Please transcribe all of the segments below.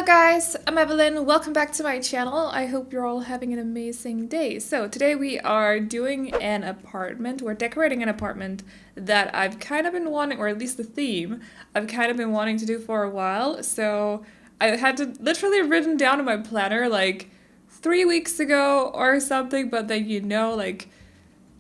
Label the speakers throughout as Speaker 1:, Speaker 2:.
Speaker 1: guys, I'm Aveline. Welcome back to my channel. I hope you're all having an amazing day. So today we are doing an apartment. We're decorating an apartment that I've kind of been wanting, or at least the theme, I've kind of been wanting to do for a while. So I had to literally written down in my planner like 3 weeks ago or something, but then like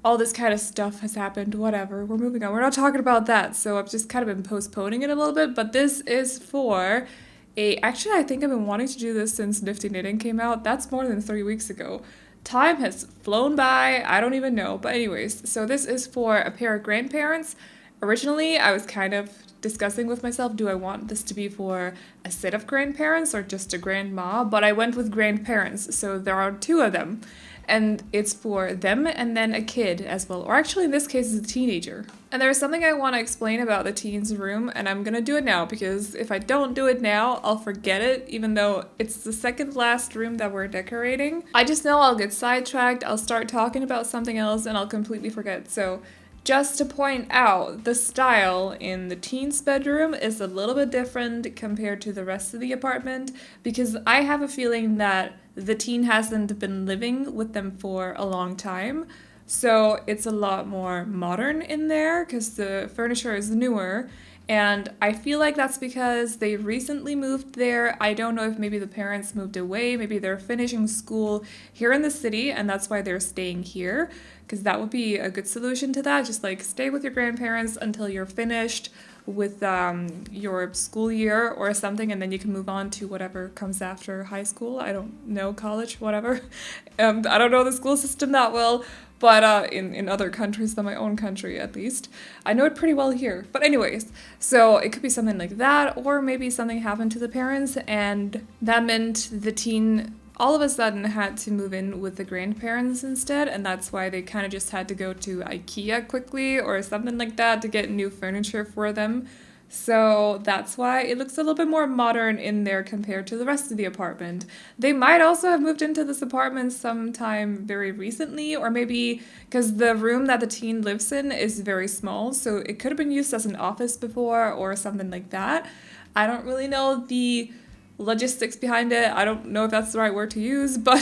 Speaker 1: all this kind of stuff has happened, whatever, we're moving on. We're not talking about that, so I've just kind of been postponing it a little bit, but this is for actually I think I've been wanting to do this since Nifty Knitting came out. That's more than 3 weeks ago. Time has flown by, I don't even know, but anyways, so this is for a pair of grandparents. Originally, I was kind of discussing with myself, do I want this to be for a set of grandparents or just a grandma? But I went with grandparents, so there are 2 of them. And it's for them and then a kid as well, or actually in this case it's a teenager. And there's something I want to explain about the teens room, and I'm gonna do it now because if I don't do it now, I'll forget it, even though it's the second last room that we're decorating. I just know I'll get sidetracked, I'll start talking about something else, and I'll completely forget. So just to point out, the style in the teen's bedroom is a little bit different compared to the rest of the apartment because I have a feeling that the teen hasn't been living with them for a long time. So it's a lot more modern in there because the furniture is newer. And I feel like that's because they recently moved there. I don't know if maybe the parents moved away, maybe they're finishing school here in the city and that's why they're staying here, because that would be a good solution to that. Just like stay with your grandparents until you're finished with your school year or something, and then you can move on to whatever comes after high school. I don't know, college, whatever. I don't know the school system that well, but in other countries than my own country at least. I know it pretty well here. But anyways, so it could be something like that, or maybe something happened to the parents and that meant the teen all of a sudden had to move in with the grandparents instead, and that's why they kind of just had to go to IKEA quickly or something like that to get new furniture for them. So that's why it looks a little bit more modern in there compared to the rest of the apartment. They might also have moved into this apartment sometime very recently, or maybe because the room that the teen lives in is very small, so it could have been used as an office before or something like that. I don't really know the logistics behind it. I don't know if that's the right word to use, but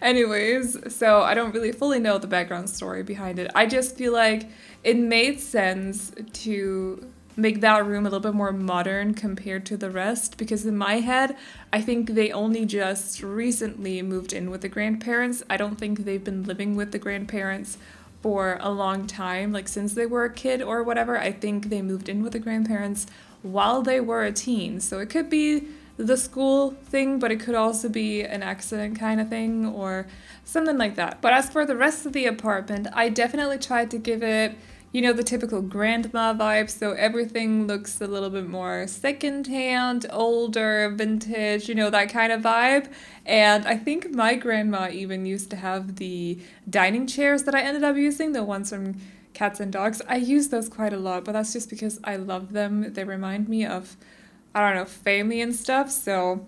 Speaker 1: anyways, so I don't really fully know the background story behind it. I just feel like it made sense to make that room a little bit more modern compared to the rest, because in my head, I think they only just recently moved in with the grandparents. I don't think they've been living with the grandparents for a long time, like since they were a kid or whatever. I think they moved in with the grandparents while they were a teen. So it could be the school thing, but it could also be an accident kind of thing or something like that. But as for the rest of the apartment, I definitely tried to give it, the typical grandma vibe, so everything looks a little bit more secondhand, older, vintage, that kind of vibe. And I think my grandma even used to have the dining chairs that I ended up using, the ones from Cats and Dogs. I use those quite a lot, but that's just because I love them. They remind me of, I don't know, family and stuff. So,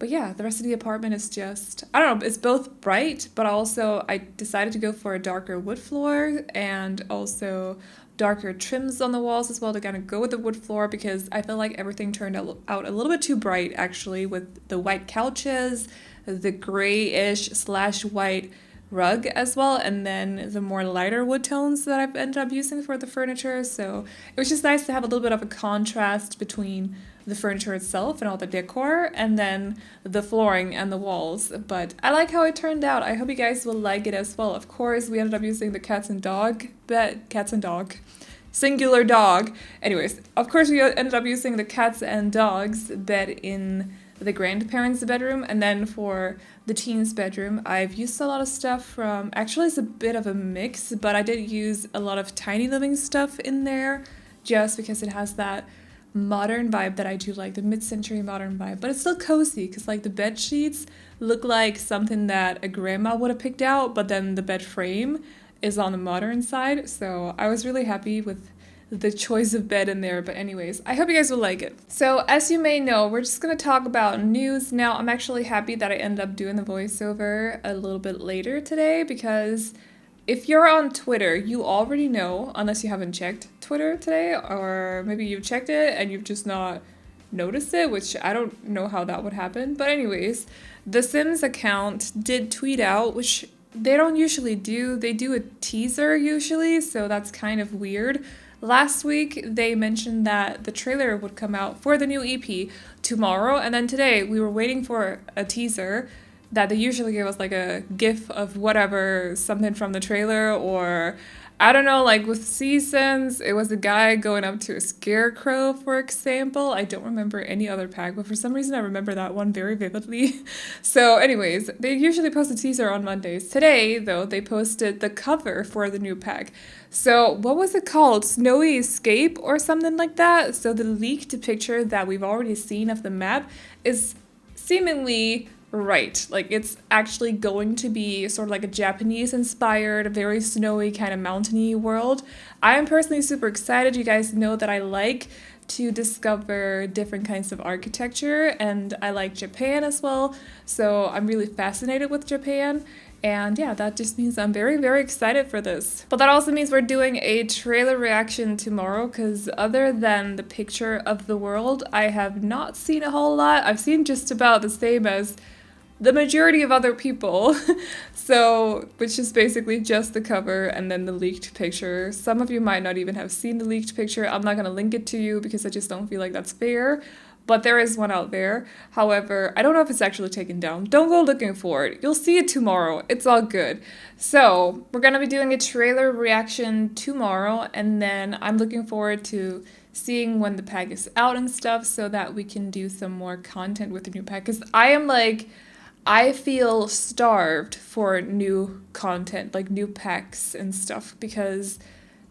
Speaker 1: but yeah, the rest of the apartment is just, I don't know, it's both bright, but also I decided to go for a darker wood floor and also darker trims on the walls as well to kind of go with the wood floor, because I feel like everything turned out a little bit too bright actually, with the white couches, the grayish / white rug as well, and then the more lighter wood tones that I've ended up using for the furniture. So it was just nice to have a little bit of a contrast between the furniture itself and all the decor and then the flooring and the walls. But I like how it turned out. I hope you guys will like it as well. Of course, we ended up using the cats and dog, singular dog. Anyways, of course we ended up using the cats and dogs bed in the grandparents' bedroom, and then for the teens' bedroom, I've used a lot of stuff from, actually it's a bit of a mix, but I did use a lot of tiny living stuff in there just because it has that modern vibe that I do like, the mid-century modern vibe, but it's still cozy because like the bed sheets look like something that a grandma would have picked out, but then the bed frame is on the modern side, so I was really happy with the choice of bed in there. But anyways, I hope you guys will like it. So as you may know, we're just gonna talk about news now. I'm actually happy that I ended up doing the voiceover a little bit later today, because if you're on Twitter, you already know, unless you haven't checked Twitter today, or maybe you've checked it and you've just not notice it, which I don't know how that would happen. But anyways, the Sims account did tweet out, which they don't usually do. They do a teaser usually, so that's kind of weird. Last week, they mentioned that the trailer would come out for the new EP tomorrow, and then today we were waiting for a teaser that they usually give us like a gif of whatever, something from the trailer, or I don't know, like with Seasons, it was a guy going up to a scarecrow, for example. I don't remember any other pack, but for some reason I remember that one very vividly. So anyways, they usually post a teaser on Mondays. Today, though, they posted the cover for the new pack. So what was it called? Snowy Escape or something like that? So the leaked picture that we've already seen of the map is seemingly right. Like, it's actually going to be sort of like a Japanese-inspired, very snowy, kind of mountainy world. I am personally super excited. You guys know that I like to discover different kinds of architecture, and I like Japan as well. So I'm really fascinated with Japan. And yeah, that just means I'm very, very excited for this. But that also means we're doing a trailer reaction tomorrow, because other than the picture of the world, I have not seen a whole lot. I've seen just about the same as the majority of other people. So, which is basically just the cover and then the leaked picture. Some of you might not even have seen the leaked picture. I'm not going to link it to you because I just don't feel like that's fair. But there is one out there. However, I don't know if it's actually taken down. Don't go looking for it. You'll see it tomorrow. It's all good. So, we're going to be doing a trailer reaction tomorrow, and then I'm looking forward to seeing when the pack is out and stuff so that we can do some more content with the new pack. Because I feel starved for new content, like new packs and stuff, because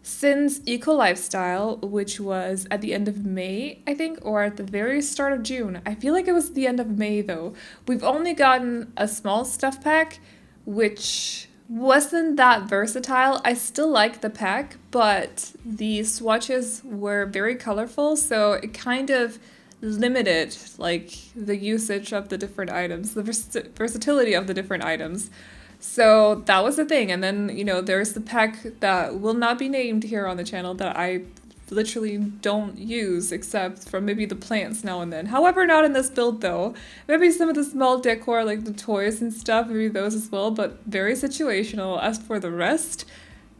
Speaker 1: since Eco Lifestyle, which was at the end of May, I think, or at the very start of June, I feel like it was the end of May though, we've only gotten a small stuff pack, which wasn't that versatile. I still like the pack, but the swatches were very colorful, so it kind of limited like the usage of the different items, the versatility of the different items. So that was the thing. And then, you know, there's the pack that will not be named here on the channel that I literally don't use except for maybe the plants now and then. However, not in this build though. Maybe some of the small decor, like the toys and stuff, maybe those as well, but very situational. As for the rest,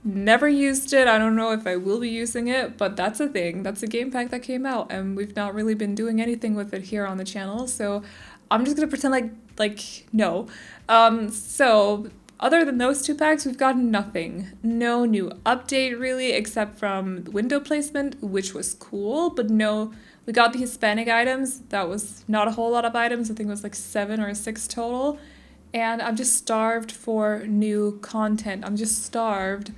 Speaker 1: never used it. I don't know if I will be using it, but that's a thing. That's a game pack that came out, and we've not really been doing anything with it here on the channel, so I'm just gonna pretend like no. So other than those two packs, we've gotten nothing. No new update really, except from window placement, which was cool, but no, we got the Hispanic items. That was not a whole lot of items. I think it was like 7 or 6 total. And I'm just starved for new content. I'm just starved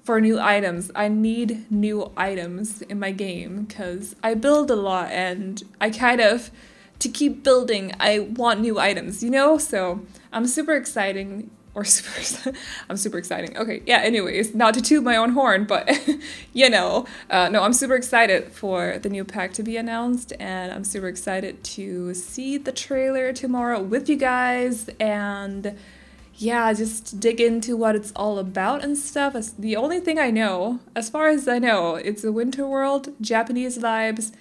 Speaker 1: for new items. I need new items in my game because I build a lot, and I kind of, to keep building, I want new items, you know? So I'm super exciting, or I'm super exciting. Okay, yeah, anyways, not to toot my own horn, but you know, no, I'm super excited for the new pack to be announced, and I'm super excited to see the trailer tomorrow with you guys, and yeah, just dig into what it's all about and stuff. The only thing I know, as far as I know, it's a winter world, Japanese vibes.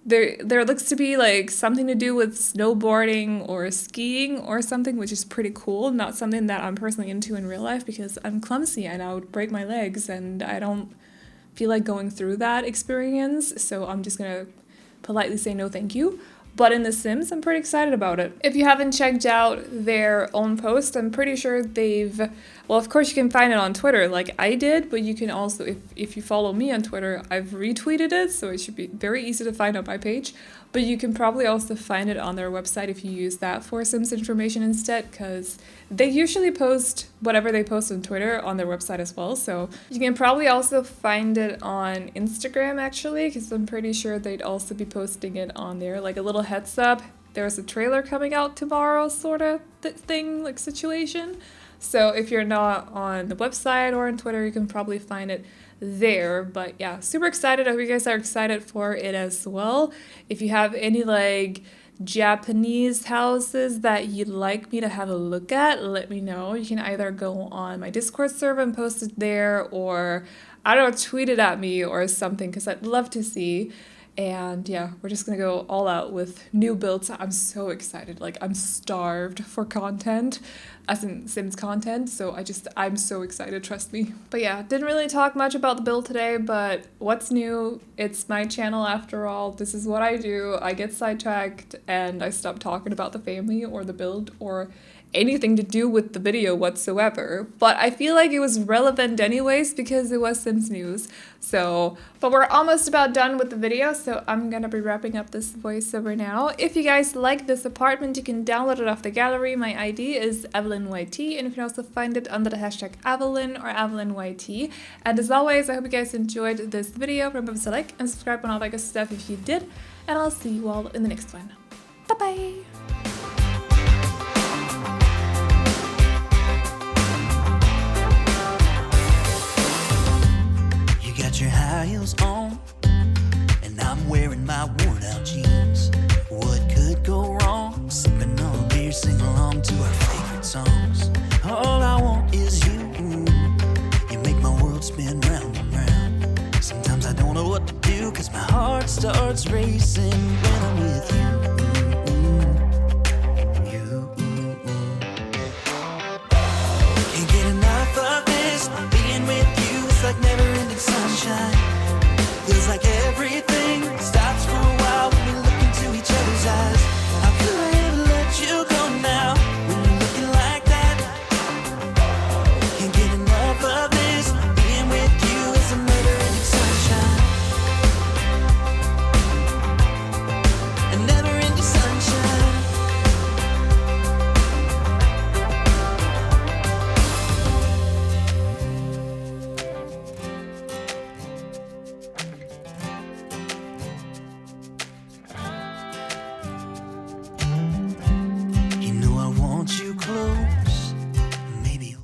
Speaker 1: There looks to be like something to do with snowboarding or skiing or something, which is pretty cool. Not something that I'm personally into in real life because I'm clumsy and I would break my legs, and I don't feel like going through that experience. So I'm just gonna politely say no thank you. But in The Sims, I'm pretty excited about it. If you haven't checked out their own post, I'm pretty sure they've... Well, of course you can find it on Twitter like I did, but you can also, if you follow me on Twitter, I've retweeted it, so it should be very easy to find on my page. But you can probably also find it on their website if you use that for Sims information instead, because they usually post whatever they post on Twitter on their website as well. So you can probably also find it on Instagram, actually, because I'm pretty sure they'd also be posting it on there. Like a little heads up, there's a trailer coming out tomorrow, sort of thing, like situation. So if you're not on the website or on Twitter, you can probably find it there. But yeah, super excited. I hope you guys are excited for it as well. If you have any like Japanese houses that you'd like me to have a look at, let me know. You can either go on my Discord server and post it there, or I don't know, tweet it at me or something, because I'd love to see. And yeah, we're just gonna go all out with new builds. I'm so excited. Like, I'm starved for content, as in Sims content. So I'm so excited, trust me. But yeah, didn't really talk much about the build today, but what's new? It's my channel after all. This is what I do. I get sidetracked and I stop talking about the family or the build or anything to do with the video whatsoever, but I feel like it was relevant anyways because it was Sims news. So, but we're almost about done with the video, so I'm gonna be wrapping up this voiceover now. If you guys like this apartment, you can download it off the gallery. My ID is AvelineYT, and you can also find it under the hashtag Aveline or AvelineYT. And as always, I hope you guys enjoyed this video. Remember to like and subscribe and all that good stuff if you did, and I'll see you all in the next one. Bye bye!
Speaker 2: Your high heels on, and I'm wearing my worn out jeans. What could go wrong? Sipping on a beer, sing along to our favorite songs. All I want is you. You make my world spin round and round. Sometimes I don't know what to do, cause my heart starts racing when I'm with you. Can't get enough of this. Being with you is like never ending sunshine.